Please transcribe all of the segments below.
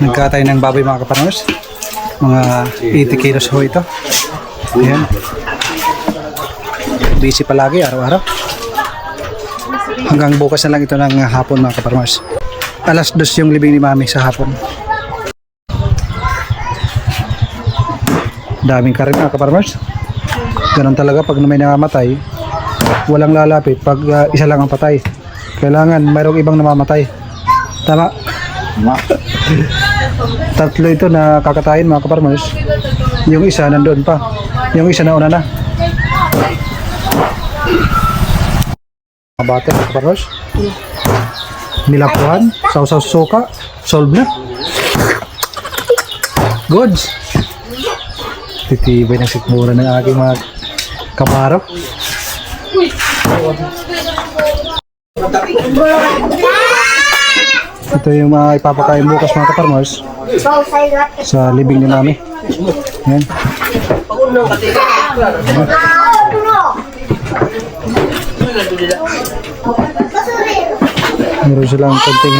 Nagkatay ng baboy mga kaparmers. Mga 80 kilos ho ito. Ayan. Busy palagi araw-araw. Hanggang bukas na lang ito ng hapon mga kaparmers. Alas 2 yung libing ni Mami sa hapon. Daming karin mga kaparmers. Ganun talaga pag may namamatay, walang lalapit pag isa lang ang patay. Kailangan mayroong ibang namamatay. Tama? Tatlo ito na kakatayin mga kaparmers. Yung isa nandoon pa. Yung isa nauna na. Mga bata mga kaparmers. Nilapuan, sausaw suka, solve na. Goods. Titibay ng sikmura ng aking mga kabaro. Ito yung mga ipapakain bukas mga kaparmers sa libing ni Mami. Ayan. Meron silang konting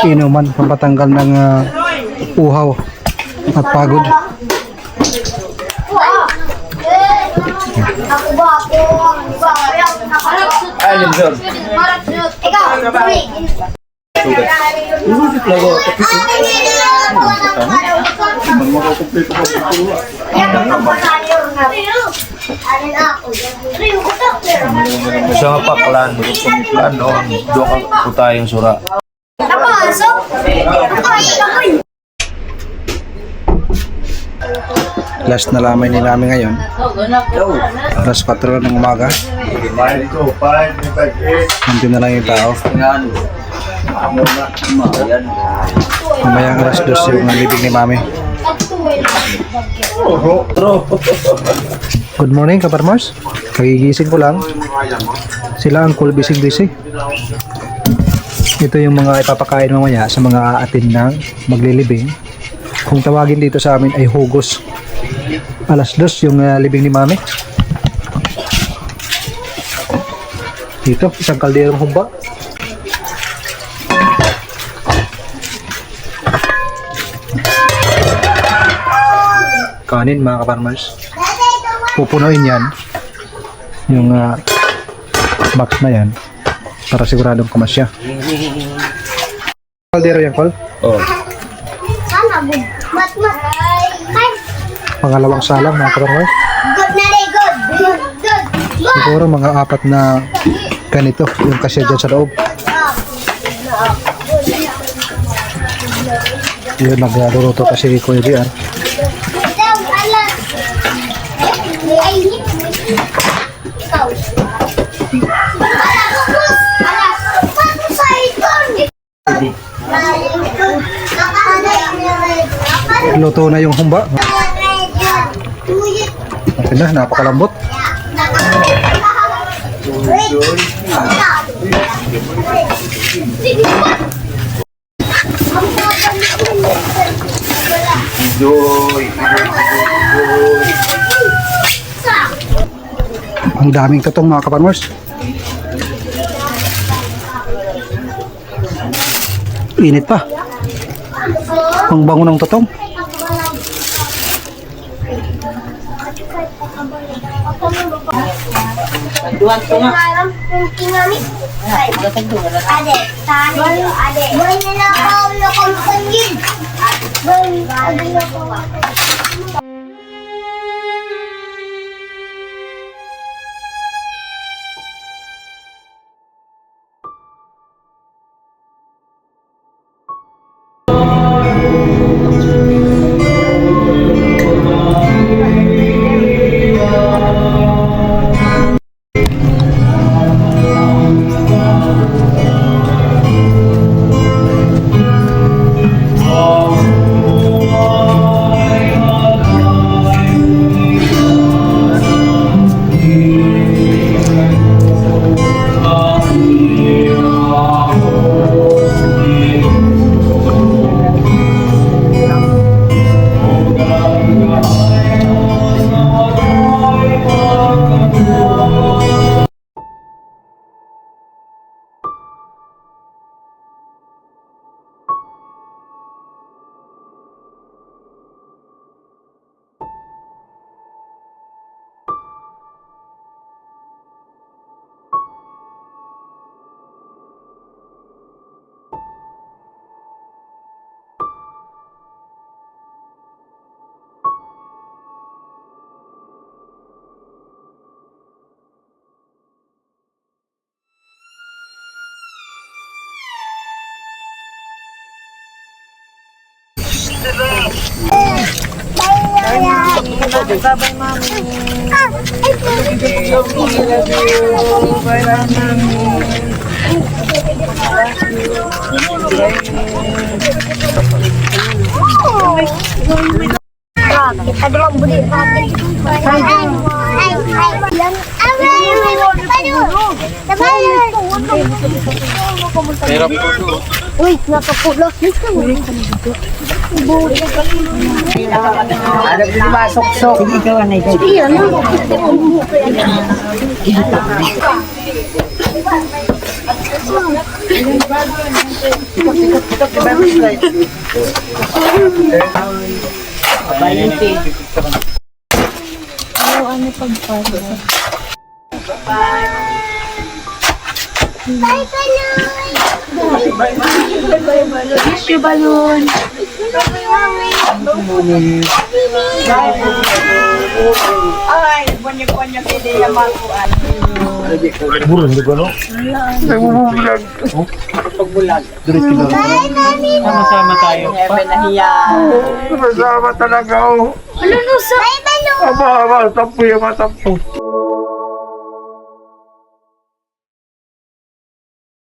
inuman pampatanggal ng uhaw at pagod. Sa paklan, pumiplan noon, doon po tayong sura. Last na lamay ni namin ngayon. Alas 4 ng umaga. Nandun na lang yung tao. Mamayang alas 2 yung libing ni Mami. Good morning kaparmers. Kagigising ko lang. Sila ang cool busy. Ito yung mga ipapakain mamaya sa mga aatin ng maglilibing. Kung tawagin dito sa amin ay hugos. Alas 2 yung libing ni Mami. Dito, isang kalderong humba. Kanin mga kaparmers. Pupunuin yan. Yung box na yan. Para siguradong kamasya. Kaldero yan, Col? Oh. Pangalawang salang mga kaparmers. Siguro mga 4 na ganito yung kasya dyan sa loob. Yun, nagluluto kasi Kuya Gian. Luto na yung humba. Okay na, napakalambot. Ang daming tutong mga kaparmers. Init pa. Ang bango ng tutong. Duwan ko nga. Babay, mami. Kadang budi Uy, nakapulo. Ada di masuk-sok. Ikaw na ito. Iya, Tissue balloon. Ay, banyak-banyak ide yang makuan. Burung di kono. Pagbulag. Sama-sama tayo. Nahiya. Masama talaga ako. Ano no sa? Bye, Aba, tampo yung matampo.